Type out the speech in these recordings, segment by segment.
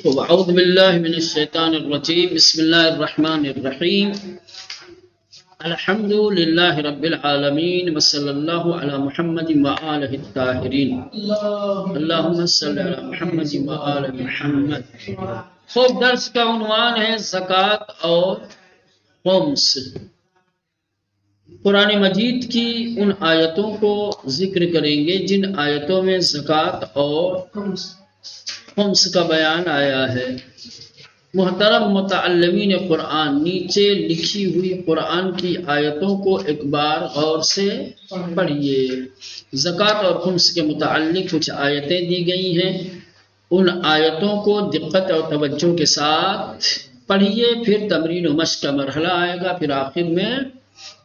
اعوذ باللہ من الشیطان الرجیم بسم اللہ الرحمن الرحیم الحمد للہ رب العالمین وصلی اللہ علی محمد وآلہ الطاہرین اللہم صلی علی محمد وآل محمد۔ خوب درس کا عنوان ہے زکوٰۃ اور خمس۔ قرآن مجید کی ان آیتوں کو ذکر کریں گے جن آیتوں میں زکوٰۃ اور خمس کا بیان آیا ہے۔ محترم متعلمین قرآن، نیچے لکھی ہوئی قرآن کی آیتوں کو ایک بار غور سے پڑھیے۔ زکوٰۃ اور خمس کے متعلق کچھ آیتیں دی گئی ہیں، ان آیتوں کو دقت اور توجہ کے ساتھ پڑھیے، پھر تمرین و مشق کا مرحلہ آئے گا، پھر آخر میں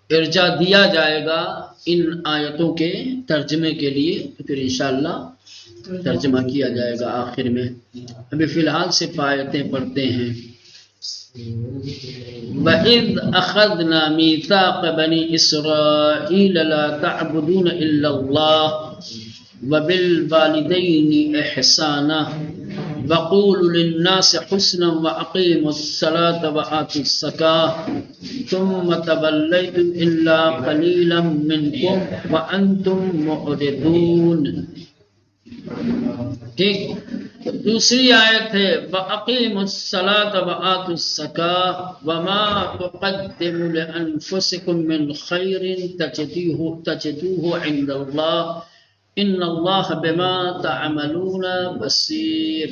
ارجاع دیا جائے گا ان آیتوں کے ترجمے کے لیے، تو پھر انشاءاللہ ترجمہ کیا جائے گا آخر میں۔ ابھی فی الحال صرف آیتیں پڑھتے ہیں۔ وَإِذْ أَخَذْنَا مِيثَاقَ بَنِي إِسْرَائِيلَ لَا تَعْبُدُونَ إِلَّا اللَّهَ وَبِالْوَالِدَيْنِ إِحْسَانًا وَقُولُوا لِلنَّاسِ حُسْنًا وَأَقِيمُوا الصَّلَاةَ وَآتُوا الزَّكَاةَ ثُمَّ تَوَلَّيْتُمْ إِلَّا قَلِيلًا مِّنكُمْ وَأَنتُم مُّعْرِضُونَ۔ ٹھیک، دوسری آیت ہے وَأَقِيمُوا الصَّلَاةَ وَآتُوا الزَّكَاةَ وَمَا تُقَدِّمُوا لِأَنفُسِكُم مِّنْ خَيْرٍ تَجِدُوهُ عِندَ اللَّهِ إِنَّ اللَّهَ بِمَا تَعْمَلُونَ بَصِيرٌ۔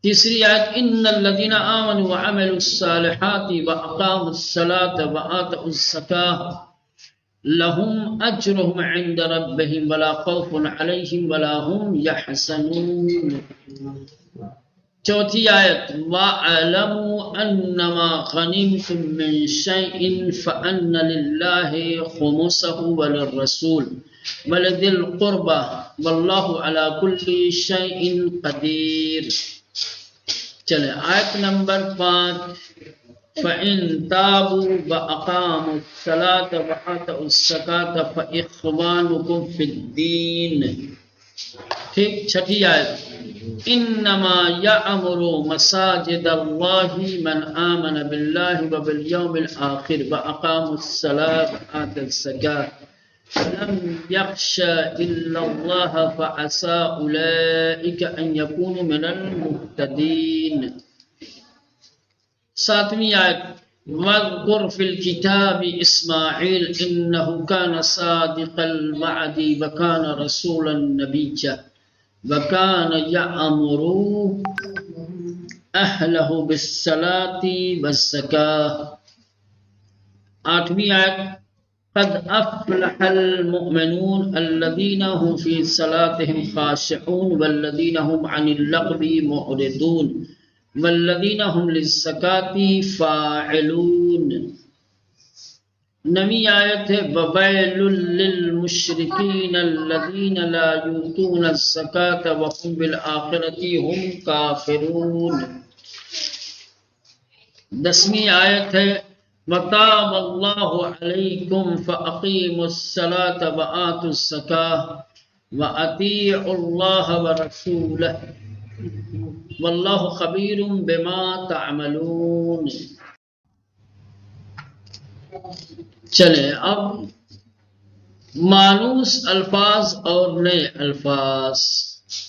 تیسری آیت إِنَّ الَّذِينَ آمَنُوا وَعَمِلُوا الصَّالِحَاتِ وَأَقَامُوا الصَّلَاةَ وَآتَوُا الزَّكَاةَ لَهُمْ أَجْرُهُمْ عِندَ رَبِّهِمْ وَلَا خَوْفٌ عَلَيْهِمْ وَلَا هُمْ يَحْزَنُونَ۔ چوتھی آیت وَاعْلَمُوا أَنَّمَا غَنِمْتُم مِّن شَيْءٍ فَأَنَّ لِلَّهِ خُمُسَهُ وَلِلرَّسُولِ وَلِذِي الْقُرْبَىٰ وَاللَّهُ عَلَىٰ كُلِّ شَيْءٍ قَدِيرٌ۔ چلیں آیت نمبر 5 فَإِن تَابُوا وَأَقَامُوا الصَّلَاةَ وَآتَوُا الزَّكَاةَ فَإِخْوَانُكُمْ فِي الدِّينِ۔ ٹھیک، چھٹی آیت إِنَّمَا يَعْمُرُ مَسَاجِدَ اللَّهِ مَنْ آمَنَ بِاللَّهِ وَبِالْيَوْمِ الْآخِرِ وَأَقَامَ الصَّلَاةَ وَآتَى الزَّكَاةَ وَلَمْ يَخْشَ إِلَّا اللَّهَ فَعَسَىٰ أُولَٰئِكَ أَن يَكُونُوا مِنَ الْمُهْتَدِينَ۔ ساتویں آیت وَاذْكُرْ فِي الْكِتَابِ إِسْمَاعِيلَ إِنَّهُ كَانَ صَادِقَ الْوَعْدِ وَكَانَ رَسُولًا نَبِيًّا وَكَانَ يَأْمُرُ أَهْلَهُ بِالصَّلَاةِ وَالزَّكَاةِ۔ آٹھویں آیت قَدْ أَفْلَحَ الْمُؤْمِنُونَ الَّذِينَ هُمْ فِي صَلَاتِهِمْ خَاشِعُونَ وَالَّذِينَ هُمْ عَنِ اللَّغْوِ مُعْرِضُونَ وَالَّذِينَ هُمْ لِلزَّكَاةِ فَاعِلُونَ۔ نویں آیت ہے وَوَيْلٌ لِّلْمُشْرِكِينَ الَّذِينَ لَا يُؤْتُونَ الزَّكَاةَ وَهُمْ بِالْآخِرَةِ هُمْ كَافِرُونَ۔ دسویں آیت ہے وَتَابَ اللَّهُ عَلَيْكُمْ فَأَقِيمُوا الصَّلَاةَ وَآتُوا الزَّكَاةَ وَأَطِيعُوا اللَّهَ وَرَسُولَهُ وَاللَّهُ خَبِيرٌ بِمَا تَعْمَلُونَ۔ چلیں اب مانوس الفاظ اور نئے الفاظ،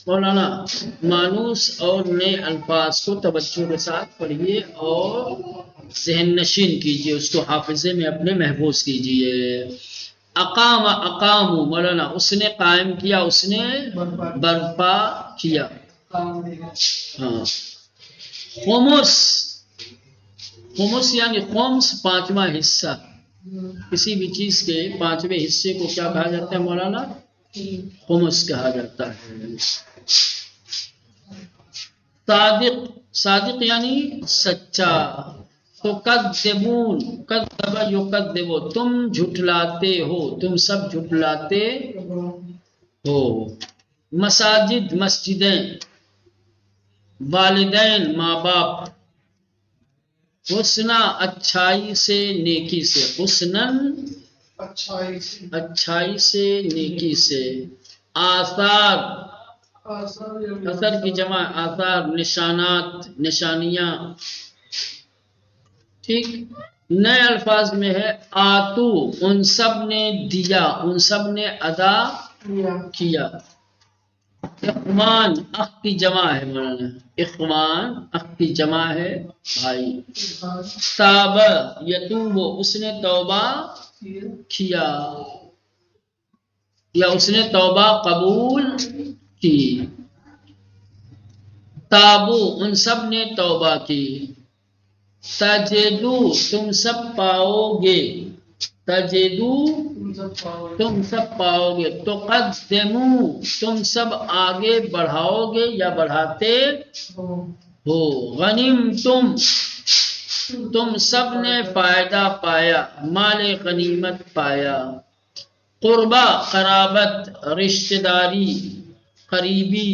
مولانا مانوس اور نئے الفاظ کو توجہ کے ساتھ پڑھیے اور ذہن نشین کیجیے، اس کو حافظے میں اپنے محفوظ کیجیے۔ اقام اقامو، مولانا اس نے قائم کیا، اس نے برپا کیا۔ ہاں، خمس، خمس یعنی خمس پانچواں حصہ، کسی بھی چیز کے پانچویں حصے کو کیا کہا جاتا ہے مولانا؟ خمس کہا جاتا ہے۔ صادق، صادق یعنی سچا۔ تو کذبون، کذب یکذب، تم جھٹلاتے ہو، تم سب جھٹلاتے ہو۔ مساجد، مسجدیں۔ والدین، ماں باپ۔ حسنا، اچھائی سے، نیکی سے۔ حسناً، اچھائی سے، نیکی سے۔ آثار، اثر کی جمع آثار، نشانات، نشانیاں. ٹھیک. نئے الفاظ میں ہے آتو، ان سب نے دیا، ان سب نے ادا کیا. اخوان اخ کی جمع ہے مولانا، اخوان اخ کی جمع ہے بھائی. تاب یتوب، اس نے توبہ کیا یا اس نے توبہ قبول کی. تابو، ان سب نے توبہ کی. تجدو، تم سب پاؤ گے، تجدو تم سب پاؤ گے. تقدمو، تم سب آگے بڑھاؤ گے یا بڑھاتے ہو. غنیم تم سب نے فائدہ پایا، مال غنیمت پایا. قربا، قرابت، رشتہ داری، قریبی.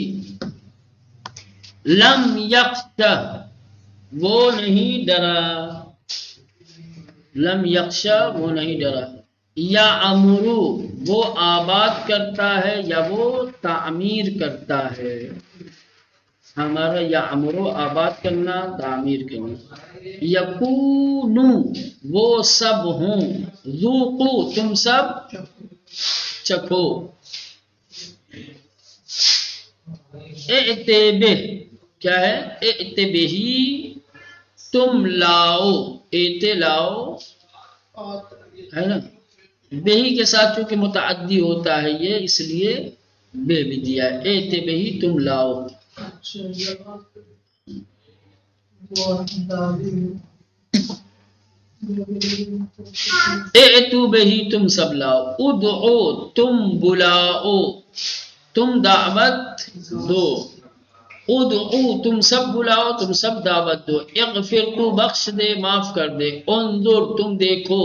لم یخشہ، وہ نہیں ڈرا، لم یخشہ وہ نہیں ڈرا. یا امرو، وہ آباد کرتا ہے یا وہ تعمیر کرتا ہے. ہمارا یا امرو آباد کرنا، تعمیر کرنا. یکونو، وہ سب ہوں. ذوقو، تم سب چکھو. ائتبہ، کیا ہے؟ ائتبہی، تم لاؤ. ایتے لاؤ ہے نا، بہی کے ساتھ چونکہ متعدی ہوتا ہے یہ، اس لیے بے بھی دیا ہے. ائتبہی، تم لاؤ. ائتو بہی، تم سب لاؤ. ادعو، تم بلاؤ، تم دعوت دو. ادعو، تم سب بلاؤ، تم سب دعوت دو. اغفر، تو بخش دے، معاف کر دے. انظر، تم دیکھو.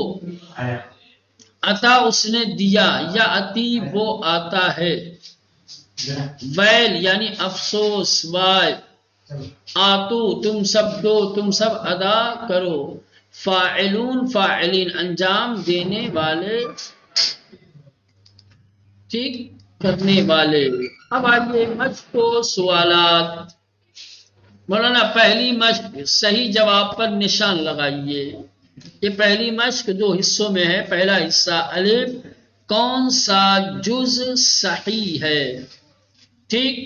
عطا، اس نے دیا، یا عطی، وہ آتا ہے. ویل یعنی افسوس، وائل. آتو، تم سب دو، تم سب ادا کرو. فاعلون، فاعلین، انجام دینے والے، ٹھیک، کرنے والے. اب آئیے مشق و سوالات. مولانا پہلی مشق، صحیح جواب پر نشان لگائیے. یہ پہلی مشق دو حصوں میں ہے. پہلا حصہ الف، کون سا جز صحیح ہے. ٹھیک.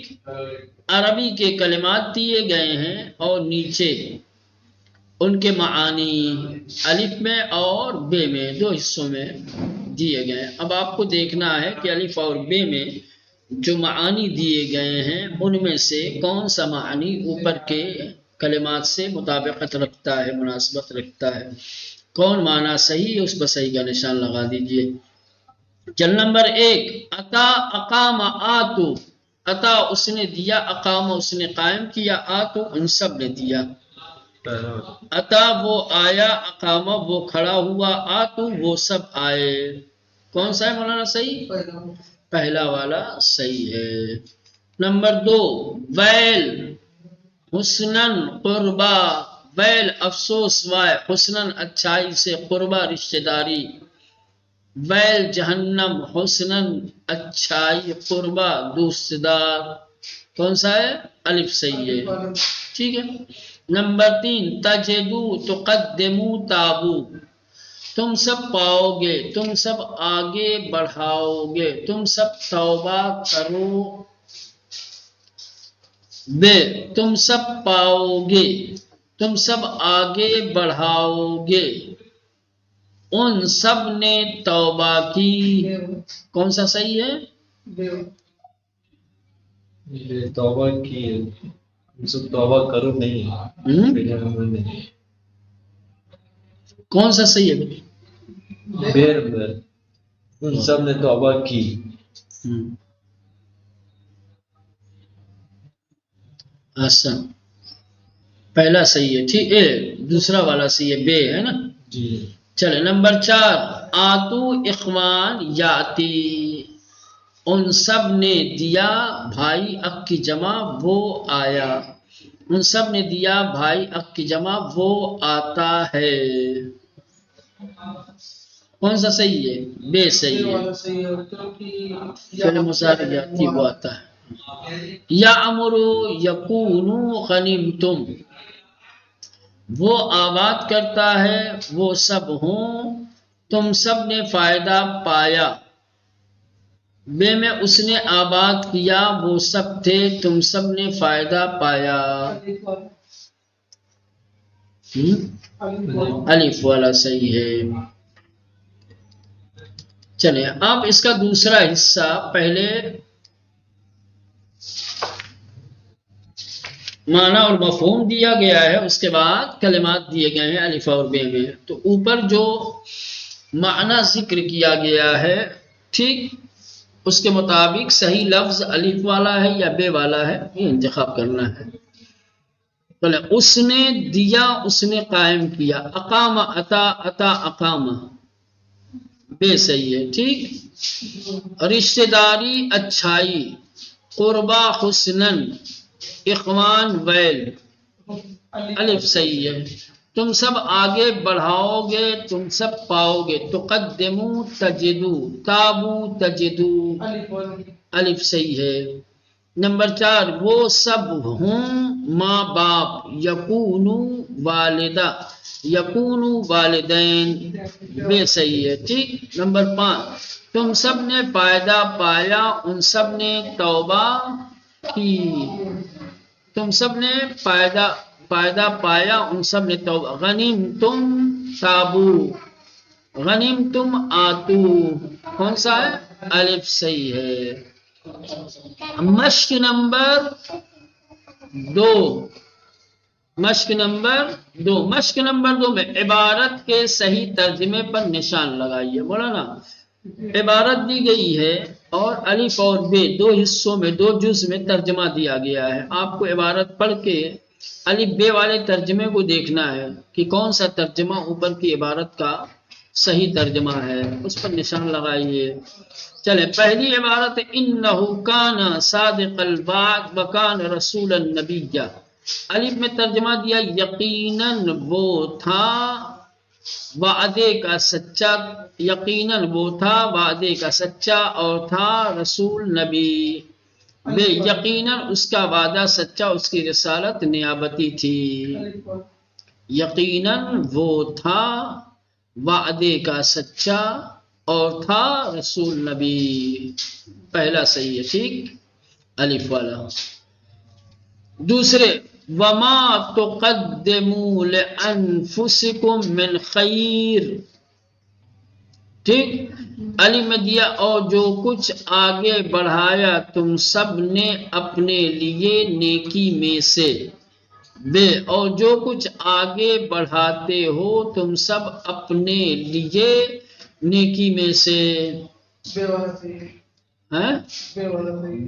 عربی کے کلمات دیے گئے ہیں اور نیچے ان کے معانی الف میں اور بے میں، دو حصوں میں دیے گئے ہیں. اب آپ کو دیکھنا ہے کہ الف اور بے میں جو معانی دیے گئے ہیں ان میں سے کون سا معانی اوپر کے کلمات سے مطابقت رکھتا ہے، مناسبت رکھتا ہے. کون معنی صحیح ہے اس پر صحیح کا نشان لگا دیجئے. چل نمبر ایک، عطا اقام آتو. عطا اس نے دیا، اقام اس نے قائم کیا، آتو ان سب نے دیا. عطا وہ آیا، اقامہ وہ کھڑا ہوا، آتو وہ سب آئے. کون سا ہے مولانا صحیح؟ پہلا والا صحیح ہے. نمبر دو، ویل حسنن قربا. ویل افسوس، وائے حسنن اچھائی سے، قربا رشتہ داری. ویل جہنم، حسنن اچھائی، قربا دوست دار. کون سا ہے؟ الف صحیح ہے. ٹھیک ہے. نمبر تین، تجدو تقدمو تابو. تم سب پاؤ گے، تم سب آگے بڑھاؤ گے، تم سب توبہ کرو. بے، تم سب پاؤ گے، تم سب آگے بڑھاؤ گے. ان سب نے توبہ کی. کون سا صحیح ہے؟ توبہ کی. سب توبہ کرو نہیں. کون سا صحیح ہے؟ بیر ان سب نے توبہ کی. اچھا، پہلا صحیح ہے. ٹھیک ہے. دوسرا والا صحیح ہے، بے ہے نا جی. چلے. نمبر چار، آتو اخوان یاتی. ان سب نے دیا، بھائی اخ کی جمع وہ آیا. ان سب نے دیا، بھائی اخ کی جمع وہ آتا ہے. کون سا صحیح ہے؟ بے صحیح ہے. فعل مضارع یاتی وہ آتا ہے. یعمرو یکونو غنیمتم، وہ آباد کرتا ہے وہ سب ہوں تم سب نے فائدہ پایا، بے میں اس نے آباد کیا وہ سب تھے تم سب نے فائدہ پایا۔ الف والا صحیح ہے۔ چلیں اب اس کا دوسرا حصہ، پہلے معنی اور مفہوم دیا گیا ہے، اس کے بعد کلمات دیے گئے ہیں الف اور بے میں۔ تو اوپر جو معنی ذکر کیا گیا ہے، ٹھیک اس کے مطابق صحیح لفظ الف والا ہے یا بے والا ہے یہ انتخاب کرنا ہے۔ چلے اس نے دیا، اس نے قائم کیا، اقام عطا، عطا اقام، بے صحیح ہے، ٹھیک۔ رشتہ داری اچھائی، قربا حسنن، اخوان ویل، الف صحیح ہے۔ تم سب آگے بڑھاؤ گے تم سب پاؤ گے، تقدمو تجدو، تابو تجدو، الف صحیح ہے۔ نمبر 4 وہ سب ہوں ماں باپ، یکونو والدہ، یکونو والدین، بے صحیح ہے، ٹھیک۔ نمبر 5 تم سب نے فائدہ پایا ان سب نے توبہ کی، تم سب نے فائدہ پایا ان سب نے توبہ۔ غنیم تم تابو، غنیم تم آتو، کون سا ہے؟ الف صحیح ہے۔ مشق نمبر 2، مشق نمبر 2، مشق نمبر 2 میں عبارت کے صحیح ترجمے پر نشان لگائیے۔ بولا نا عبارت دی گئی ہے اور الف اور بے دو حصوں میں، دو جز میں ترجمہ دیا گیا ہے۔ آپ کو عبارت پڑھ کے الف بے والے ترجمے کو دیکھنا ہے کہ کون سا ترجمہ اوپر کی عبارت کا صحیح ترجمہ ہے، اس پر نشان لگائیے۔ چلے پہلی عبارت انہ کان صادق الوعد وکان رسولا نبیا، الف میں ترجمہ دیا یقیناً وہ تھا وعدے کا سچا، یقیناً وہ تھا وعدے کا سچا اور تھا رسول نبی، بے یقیناً اس کا وعدہ سچا، اس کی رسالت نیابتی تھی۔ یقیناً وہ تھا وعدے کا سچا اور تھا رسول نبی، پہلا صحیح ہے، ٹھیک الف والا۔ دوسرے وما تقدموا لانفسکم من خیر، ٹھیک الف میں دیا اور جو کچھ آگے بڑھایا تم سب نے اپنے لیے نیکی میں سے، بے اور جو کچھ آگے بڑھاتے ہو تم سب اپنے لیے نیکی میں سے،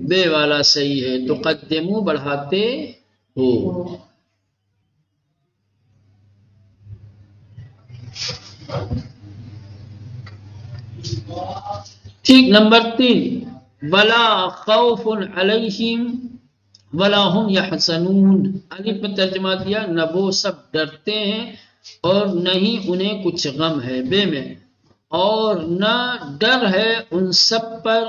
بے والا صحیح ہے، تقدمو بڑھاتے ہو۔ ٹھیک نمبر 3 ولا خوف علیہم ولا هم یحزنون، الف میں ترجمہ دیا نہ وہ سب ڈرتے ہیں اور نہ ہی انہیں کچھ غم ہے، بے میں اور نہ ڈر ہے ان سب پر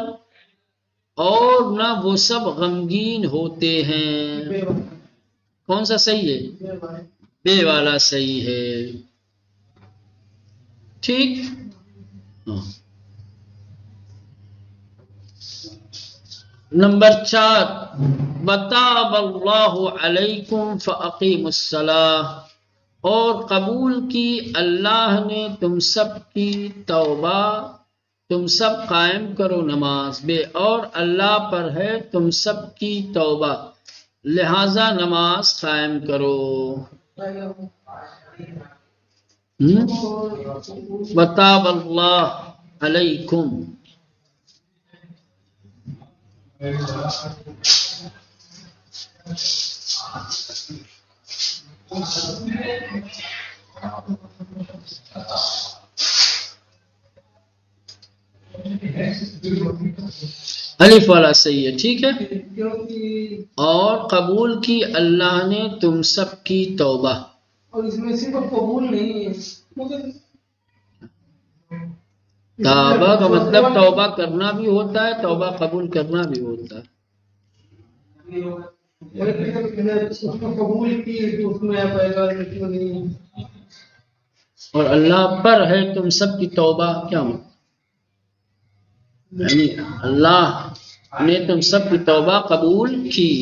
اور نہ وہ سب غمگین ہوتے ہیں، کون سا صحیح ہے؟ بے والا صحیح ہے، ٹھیک۔ نمبر 4 وتاب اللہ علیکم فاقیموا الصلاۃ، اور قبول کی اللہ نے تم سب کی توبہ، تم سب قائم کرو نماز، بے اور اللہ پر ہے تم سب کی توبہ لہذا نماز قائم کرو۔ وتاب اللہ علیکم، الف والا صحیح ہے، ٹھیک ہے۔ اور قبول کی اللہ نے تم سب کی توبہ، اور اس میں صرف قبول نہیں ہے، توبہ کا مطلب توبہ کرنا بھی ہوتا ہے، توبہ قبول کرنا بھی ہوتا ہے۔ اس کو قبول کی تو اس میں آپ آئے گا کیوں نہیں؟ اور اللہ پر ہے تم سب کی توبہ، کیا مطلب؟ یعنی اللہ نے تم سب کی توبہ قبول کی۔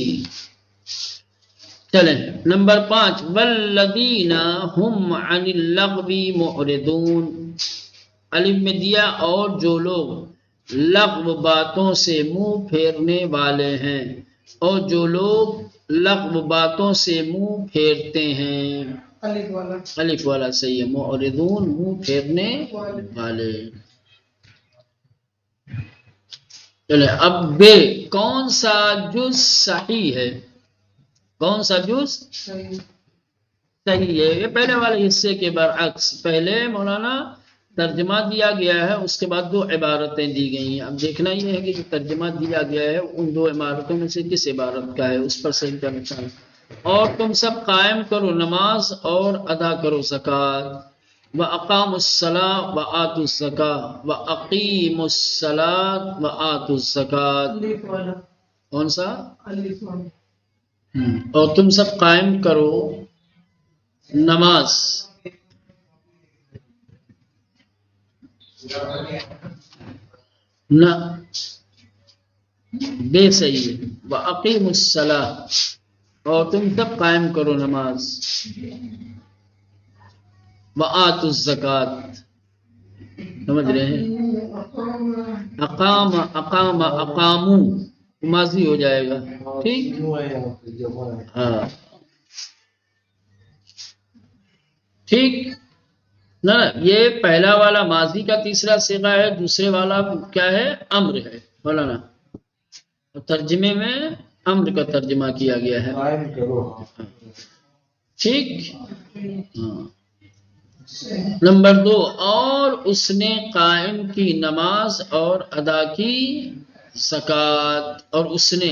چلیں نمبر 5، والذین هم عن اللغو معرضون، الف میں دیا اور جو لوگ لغو باتوں سے منہ پھیرنے والے ہیں، اور جو لوگ لغو باتوں سے منہ پھیرتے ہیں، الف والا الف والا صحیح ہے، معرضون منہ پھیرنے والے۔ چلے اب بے، کون سا جز صحیح ہے؟ کون سا جز صحیح صحیح ہے؟ یہ پہلے والے حصے کے برعکس، پہلے مولانا ترجمہ دیا گیا ہے، اس کے بعد 2 عبارتیں دی گئی ہیں۔ اب دیکھنا یہ ہے کہ جو ترجمہ دیا گیا ہے ان 2 عبارتوں میں سے کس عبارت کا ہے، اس پر صحیح کرنا چاہیے۔ اور تم سب قائم کرو نماز اور ادا کرو زکوٰۃ، وَأَقَامُوا الصَّلَاةَ وَآتُوا الزَّكَاةَ وَأَقِیمُوا الصَّلَاةَ وَآتُوا الزَّكَاةَ۔ الف والا کون سا؟ الف والا اور تم سب قائم کرو نماز، نہ بے صحیح ہے، وَأَقِیمُوا الصَّلَاةَ، اور تم سب قائم کرو نماز، وَآتُوا الزَّكَاةَ، سمجھ رہے ہیں؟ اقاموا ماضی ہو جائے گا، ٹھیک؟ ہاں ٹھیک نا، یہ پہلا والا ماضی کا تیسرا صیغہ ہے، دوسرے والا کیا ہے؟ امر ہے مولانا، ترجمے میں امر کا ترجمہ کیا گیا ہے، ٹھیک؟ ہاں۔ نمبر 2، اور اس نے قائم کی نماز اور ادا کی زکوٰۃ، اور اس نے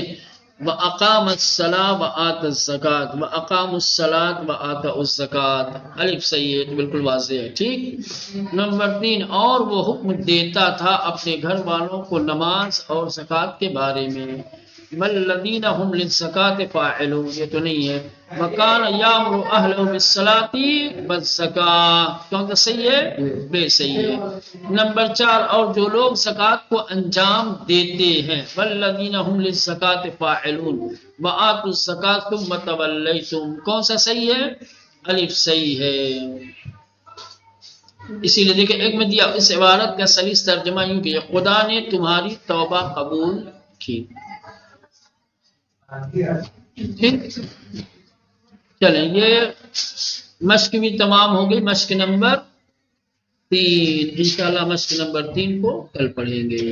وَأَقَامَ الصَّلَاةَ وَآتَى الزَّكَاةَ وَأَقَامُوا الصَّلَاةَ وَآتَوُا الزَّكَاةَ، الف صحیح ہے، تو بالکل واضح ہے، ٹھیک؟ نمبر 3، اور وہ حکم دیتا تھا اپنے گھر والوں کو نماز اور زکوٰۃ کے بارے میں، وَالَّذِينَ هُمْ لِلزَّكَاةِ فَاعِلُونَ، یہ تو نہیں ہے، وَكَانَ يَأْمُرُ أَهْلَهُ بِالصَّلَاةِ وَالزَّكَاةِ، کون سا صحیح ہے؟ بے صحیح ہے۔ نمبر 4، اور جو لوگ زکوٰۃ کو انجام دیتے ہیں، وَالَّذِينَ هُمْ لِلزَّكَاةِ فَاعِلُونَ وَآتُوا الزَّكَاةَ ثُمَّ تَوَلَّيْتُمْ، کون سا صحیح ہے؟ الف صحیح ہے۔ اسی لیے دیکھیں ایک میں دیا، اس عبارت کا صحیح ترجمہ یوں کہ خدا نے تمہاری توبہ قبول کی، ٹھیک؟ چلیں یہ مشق بھی تمام ہو گئی، مشق نمبر 3، انشاءاللہ مشق نمبر 3 کو کل پڑھیں گے۔